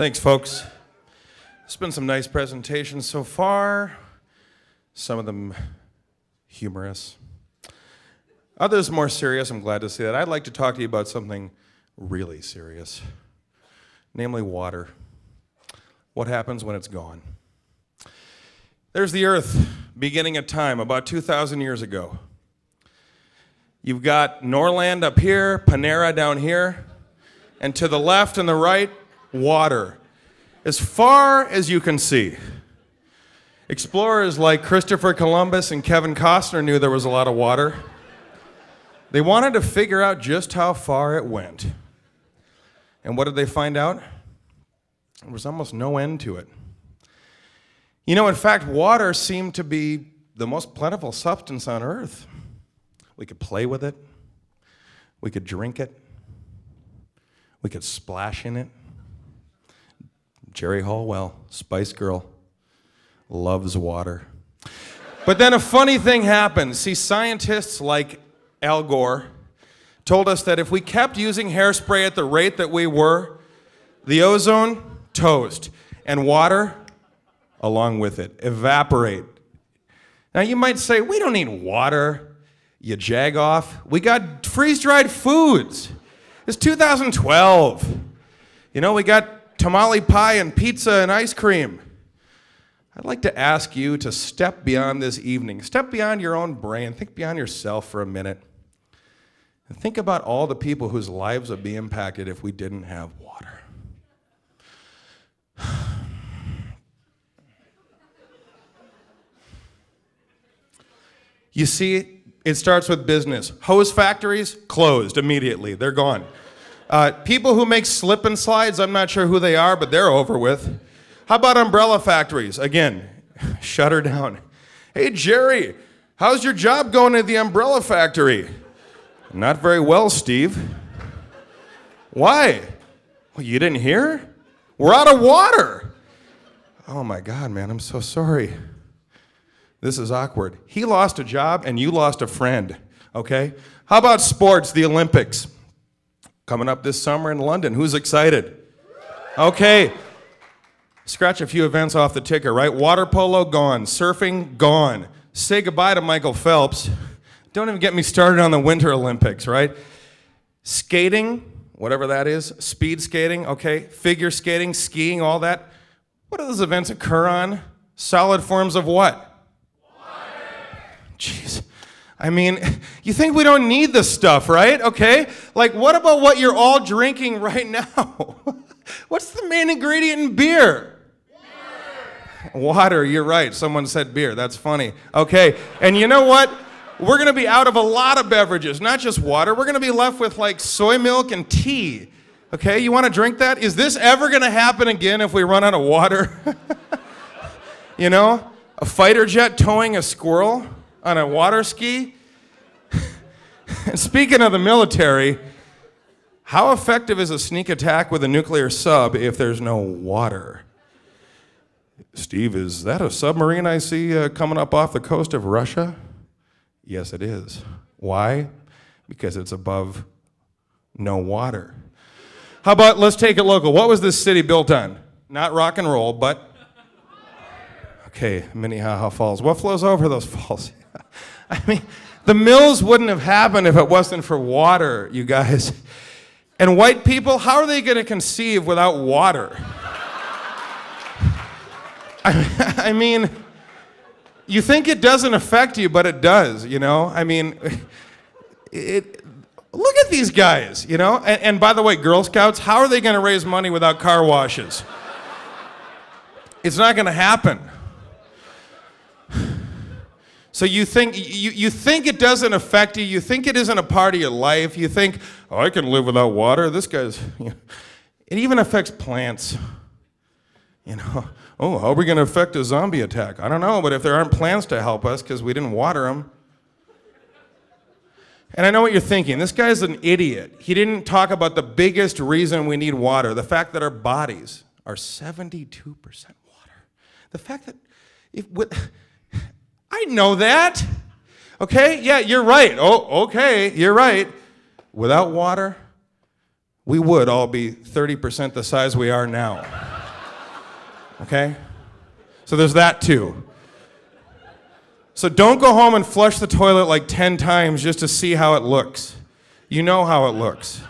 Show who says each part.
Speaker 1: Thanks, folks. It's been some nice presentations so far, some of them humorous. Others more serious, I'm glad to say that. I'd like to talk to you about something really serious, namely water. What happens when it's gone? There's the Earth, beginning of time, about 2,000 years ago. You've got Norland up here, Panera down here, and to the left and the right, water. As far as you can see. Explorers like Christopher Columbus and Kevin Costner knew there was a lot of water. They wanted to figure out just how far it went. And what did they find out? There was almost no end to it. You know, in fact, water seemed to be the most plentiful substance on Earth. We could play with it. We could drink it. We could splash in it. Jerry Halliwell, Spice Girl, loves water. But then a funny thing happened. See, scientists like Al Gore told us that if we kept using hairspray at the rate that we were, the ozone, toast, and water, along with it, evaporate. Now you might say, we don't need water, you jag-off. We got freeze-dried foods. It's 2012. You know, we got tamale pie and pizza and ice cream. I'd like to ask you to step beyond this evening. Step beyond your own brain. Think beyond yourself for a minute. And think about all the people whose lives would be impacted if we didn't have water. You see, it starts with business. Hose factories, closed immediately. They're gone. People who make slip and slides, I'm not sure who they are, but they're over with. How about umbrella factories? Again, shut her down. Hey, Jerry, how's your job going at the umbrella factory? Not very well, Steve. Why? Well, you didn't hear? We're out of water. Oh my God, man, I'm so sorry. This is awkward. He lost a job and you lost a friend, okay? How about sports, the Olympics? Coming up this summer in London. Who's excited? Okay. Scratch a few events off the ticker, right? Water polo, gone. Surfing, gone. Say goodbye to Michael Phelps. Don't even get me started on the Winter Olympics, right? Skating, whatever that is. Speed skating, okay. Figure skating, skiing, all that. What do those events occur on? Solid forms of what? Water. Jeez. I mean, you think we don't need this stuff, right? Okay? Like, what about what you're all drinking right now? What's the main ingredient in beer? Water, you're right. Someone said beer. That's funny. Okay, and you know what? We're going to be out of a lot of beverages, not just water. We're going to be left with, like, soy milk and tea. Okay, you want to drink that? Is this ever going to happen again if we run out of water? You know? A fighter jet towing a squirrel on a water ski? And speaking of the military, how effective is a sneak attack with a nuclear sub if there's no water? Steve, is that a submarine I see coming up off the coast of Russia? Yes, it is. Why? Because it's above no water. How about, let's take it local. What was this city built on? Not rock and roll, but... Okay, Minneapolis Falls. What flows over those falls? I mean, the mills wouldn't have happened if it wasn't for water, you guys. And white people, how are they going to conceive without water? I mean, you think it doesn't affect you, but it does, you know? I mean, look at these guys, you know? And by the way, Girl Scouts, how are they going to raise money without car washes? It's not going to happen. So you think it doesn't affect you. You think it isn't a part of your life. You think, oh, I can live without water. This guy's, you know. It even affects plants. You know, oh, how are we going to affect a zombie attack? I don't know, but if there aren't plants to help us because we didn't water them. And I know what you're thinking. This guy's an idiot. He didn't talk about the biggest reason we need water, the fact that our bodies are 72% water. The fact that I know that. Okay, yeah, you're right. Oh, okay, you're right. Without water, we would all be 30% the size we are now. Okay? So there's that too. So don't go home and flush the toilet like 10 times just to see how it looks. You know how it looks.